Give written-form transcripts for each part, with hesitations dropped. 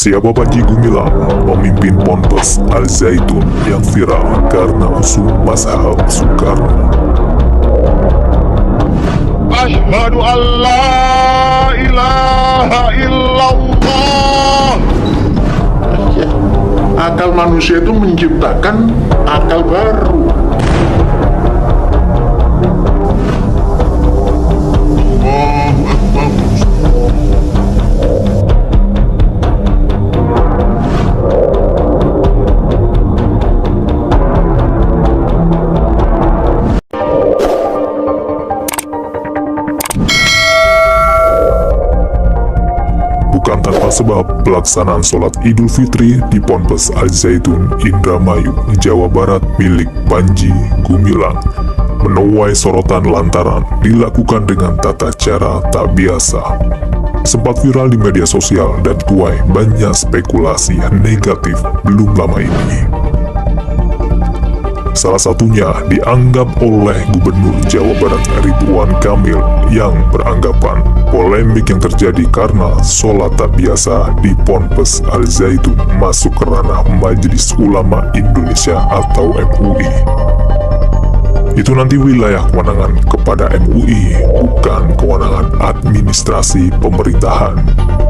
Siapa Panji Gumilang, pemimpin Ponpes Al Zaitun yang viral karena usul mazhab Soekarno? Asyhadu an la ilaha illallah. Akal manusia itu menciptakan akal baru. Allahu Akbar. Bukan tanpa sebab, pelaksanaan sholat Idul Fitri di Ponpes Al Zaitun, Indramayu, Jawa Barat milik Panji Gumilang menuai sorotan lantaran dilakukan dengan tata cara tak biasa. Sempat viral di media sosial dan tuai banyak spekulasi negatif belum lama ini. Salah satunya dianggap oleh Gubernur Jawa Barat Ridwan Kamil yang beranggapan polemik yang terjadi karena sholat tak biasa di Ponpes Al Zaitun masuk ke ranah Majelis Ulama Indonesia atau MUI. Itu nanti wilayah kewenangan kepada MUI, bukan kewenangan administrasi pemerintahan.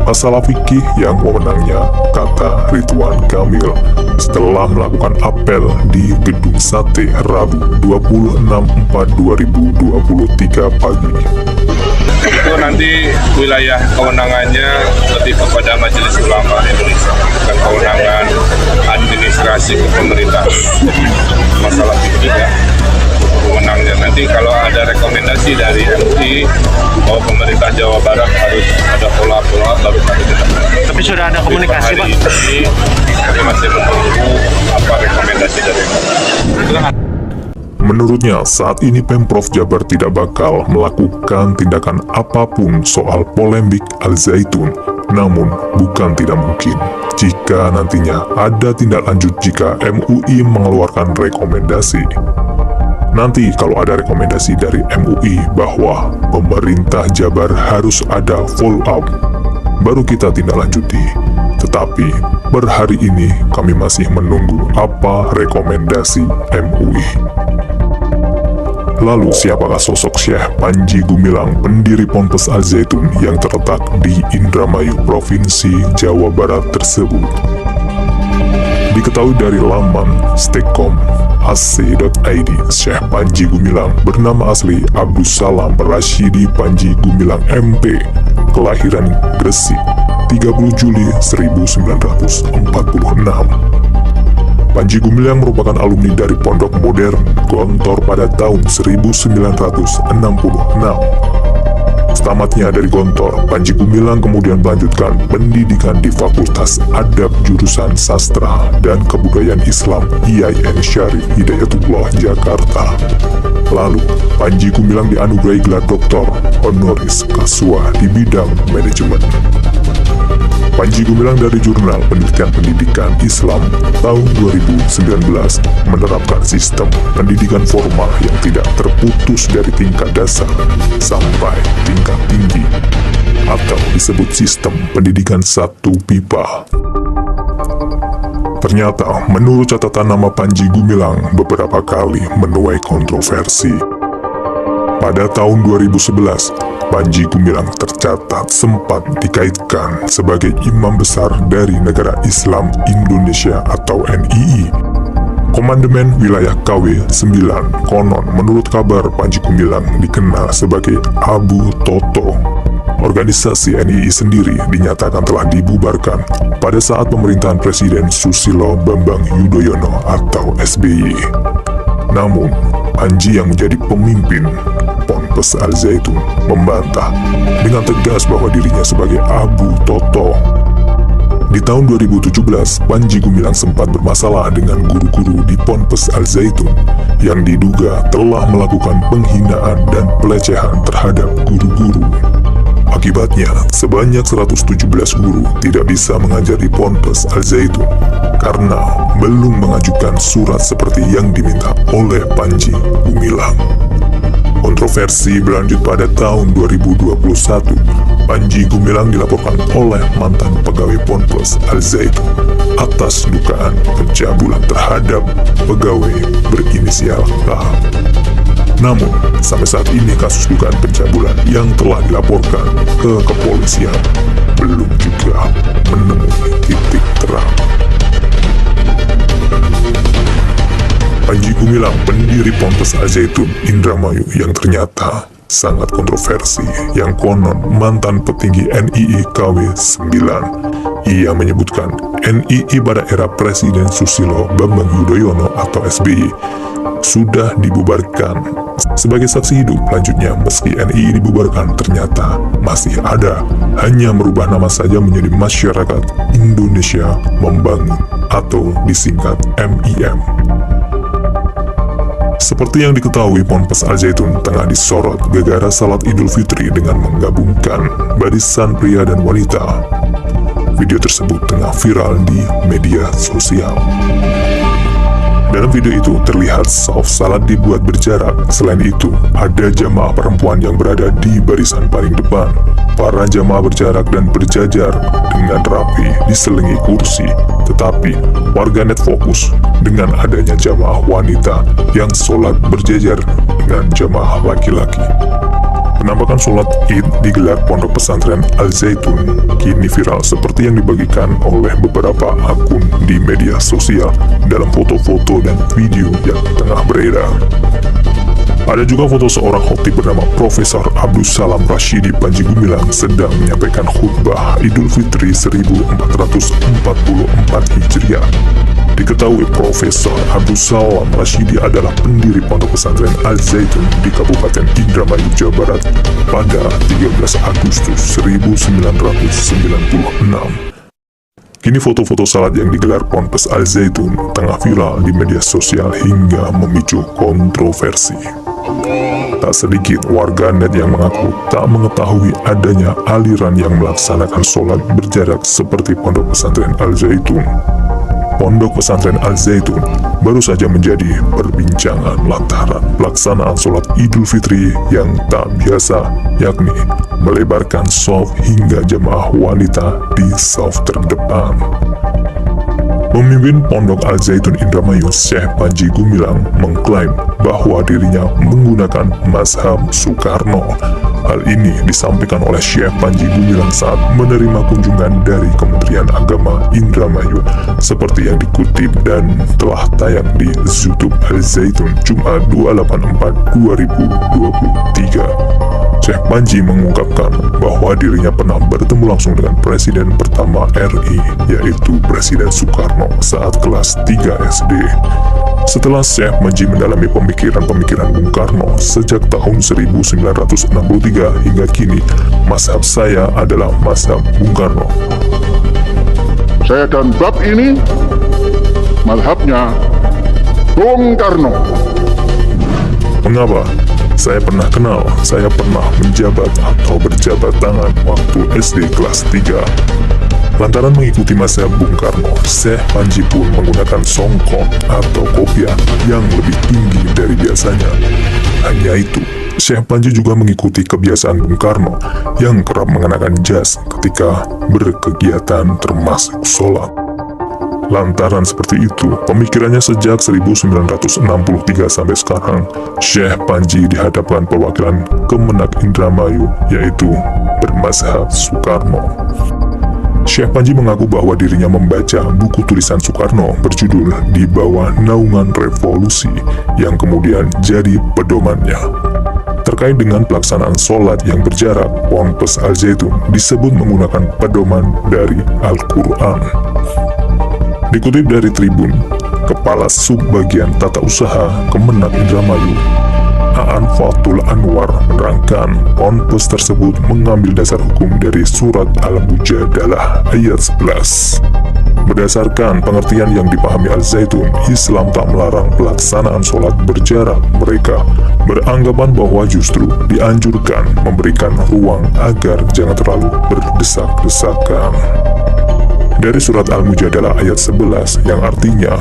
Masalah fikih yang wewenangnya, kata Ridwan Kamil setelah melakukan apel di Gedung Sate Rabu 26/4/2023 pagi. Itu nanti wilayah kewenangannya lebih kepada Majelis Ulama Indonesia, bukan kewenangan administrasi pemerintahan. Masalah fikih ya, kewenangannya. Nanti kalau ada rekomendasi dari MUI bahwa pemerintah Jawa Barat harus ada pola-pola baru kami tidak. Tapi sudah ada komunikasi, Pak? Ini kami masih menunggu apa rekomendasi dari MUI. Menurutnya, saat ini Pemprov Jabar tidak bakal melakukan tindakan apapun soal polemik Al Zaitun. Namun, bukan tidak mungkin jika nantinya ada tindak lanjut jika MUI mengeluarkan rekomendasi. Nanti kalau ada rekomendasi dari MUI bahwa pemerintah Jabar harus ada follow up, baru kita tindak lanjuti. Tetapi per hari ini kami masih menunggu apa rekomendasi MUI. Lalu siapakah sosok Syekh Panji Gumilang, pendiri Ponpes Al Zaitun yang terletak di Indramayu, Provinsi Jawa Barat tersebut? Diketahui dari laman stekom.ac.id, Syekh Panji Gumilang bernama asli Abdus Salam Rashidi Panji Gumilang MP, kelahiran Gresik 30 Juli 1946. Panji Gumilang merupakan alumni dari Pondok Modern Gontor pada tahun 1966. Tamatnya dari Gontor, Panji Gumilang kemudian melanjutkan pendidikan di Fakultas Adab Jurusan Sastra dan Kebudayaan Islam IAIN Syarif Hidayatullah Jakarta. Lalu, Panji Gumilang dianugerahi gelar Doktor Honoris Causa di bidang manajemen. Panji Gumilang dari Jurnal Penelitian Pendidikan Islam tahun 2019 menerapkan sistem pendidikan formal yang tidak terputus dari tingkat dasar sampai tingkat tinggi, atau disebut sistem pendidikan satu pipa. Ternyata, menurut catatan nama Panji Gumilang beberapa kali menuai kontroversi. Pada tahun 2011, Panji Gumilang tercatat sempat dikaitkan sebagai imam besar dari Negara Islam Indonesia atau NII. Komandemen Wilayah KW 9, konon menurut kabar Panji Gumilang dikenal sebagai Abu Toto. Organisasi NII sendiri dinyatakan telah dibubarkan pada saat pemerintahan Presiden Susilo Bambang Yudhoyono atau SBY. Namun, Panji yang menjadi pemimpin Ponpes Al Zaitun membantah dengan tegas bahwa dirinya sebagai Abu Toto. Di tahun 2017, Panji Gumilang sempat bermasalah dengan guru-guru di Ponpes Al Zaitun yang diduga telah melakukan penghinaan dan pelecehan terhadap guru-guru. Akibatnya, sebanyak 117 guru tidak bisa mengajar di Ponpes Al Zaitun karena belum mengajukan surat seperti yang diminta oleh Panji Gumilang. Kontroversi berlanjut pada tahun 2021. Panji Gumilang dilaporkan oleh mantan pegawai Ponpes Al Zaitun atas dugaan pencabulan terhadap pegawai berinisial H. Namun, sampai saat ini kasus dugaan pencabulan yang telah dilaporkan ke kepolisian belum juga menemui titik terang. Panji Gumilang, pendiri Ponpes Al Zaitun Indramayu yang ternyata sangat kontroversi, yang konon mantan petinggi NII KW 9. Ia menyebutkan NII pada era Presiden Susilo Bambang Yudhoyono atau SBY sudah dibubarkan. Sebagai saksi hidup lanjutnya, meski NII dibubarkan ternyata masih ada, hanya merubah nama saja menjadi Masyarakat Indonesia Membangun atau disingkat MIM. Seperti yang diketahui, Ponpes Al Zaitun tengah disorot gara-gara salat Idul Fitri dengan menggabungkan barisan pria dan wanita. Video tersebut tengah viral di media sosial. Dalam video itu terlihat saf salat dibuat berjarak. Selain itu, ada jamaah perempuan yang berada di barisan paling depan. Para jamaah berjarak dan berjajar dengan rapi diselingi kursi. Tetapi warganet fokus dengan adanya jamaah wanita yang sholat berjajar dengan jamaah laki-laki. Penampakan sholat Id digelar Pondok Pesantren Al Zaitun kini viral seperti yang dibagikan oleh beberapa akun di media sosial dalam foto-foto dan video yang tengah beredar. Ada juga foto seorang khotib bernama Profesor Abdus Salam Rashidi Panji Gumilang sedang menyampaikan khutbah Idul Fitri 1444 Hijriah. Diketahui Profesor Abdus Salam Rashidi adalah pendiri Pondok Pesantren Al Zaitun di Kabupaten Indramayu, Jawa Barat pada 13 Agustus 1996. Kini foto-foto salat yang digelar Ponpes Al Zaitun tengah viral di media sosial hingga memicu kontroversi. Tak sedikit warganet yang mengaku tak mengetahui adanya aliran yang melaksanakan sholat berjarak seperti Pondok Pesantren Al Zaitun. Pondok Pesantren Al Zaitun baru saja menjadi perbincangan lantaran pelaksanaan sholat Idul Fitri yang tak biasa, yakni melebarkan shaf hingga jemaah wanita di shaf terdepan. Pemimpin Pondok Al Zaitun Indramayu, Syekh Panji Gumilang, mengklaim bahwa dirinya menggunakan mazhab Soekarno. Hal ini disampaikan oleh Syekh Panji Gumilang saat menerima kunjungan dari Kementerian Agama Indramayu, seperti yang dikutip dan telah tayang di YouTube Al Zaitun Jumat 28/4/2023. Syekh Panji mengungkapkan bahwa dirinya pernah bertemu langsung dengan Presiden pertama RI, yaitu Presiden Soekarno saat kelas 3 SD. Setelah Syekh Panji mendalami pemikiran-pemikiran Bung Karno sejak tahun 1963 hingga kini, mazhab saya adalah mazhab Bung Karno. Saya dan bab ini mazhabnya Bung Karno. Mengapa? Saya pernah kenal, saya pernah menjabat atau berjabat tangan waktu SD kelas 3. Lantaran mengikuti mazhab Bung Karno, Syekh Panji pun menggunakan songkok atau kopiah yang lebih tinggi dari biasanya. Hanya itu, Syekh Panji juga mengikuti kebiasaan Bung Karno yang kerap mengenakan jas ketika berkegiatan termasuk sholat. Lantaran seperti itu, pemikirannya sejak 1963 sampai sekarang, Syekh Panji dihadapkan perwakilan Kemenak Indramayu, yaitu bermazhab Soekarno. Syekh Panji mengaku bahwa dirinya membaca buku tulisan Soekarno berjudul Di Bawah Naungan Revolusi, yang kemudian jadi pedomannya. Terkait dengan pelaksanaan sholat yang berjarak, Ponpes Al Zaitun disebut menggunakan pedoman dari Al-Quran. Dikutip dari Tribun, Kepala Subbagian Tata Usaha Kemenak Indramayu, Aan Fatul Anwar, menerangkan Ponpes tersebut mengambil dasar hukum dari Surat Al-Mujadalah ayat 11. Berdasarkan pengertian yang dipahami Al Zaitun, Islam tak melarang pelaksanaan sholat berjarak. Mereka beranggapan bahwa justru dianjurkan memberikan ruang agar jangan terlalu berdesak-desakan. Dari surat Al-Mujadalah ayat 11 yang artinya,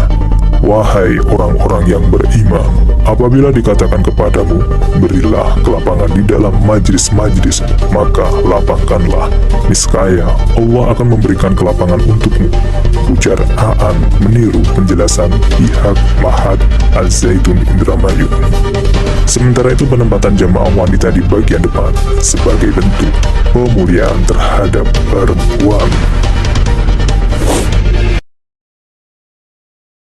Wahai orang-orang yang beriman, apabila dikatakan kepadamu, berilah kelapangan di dalam majlis-majlis, maka lapangkanlah. Niscaya Allah akan memberikan kelapangan untukmu. Ujar Aan meniru penjelasan pihak Mahat Al-Zaitun Indramayu. Sementara itu penempatan jamaah wanita di bagian depan sebagai bentuk pemuliaan terhadap perempuan.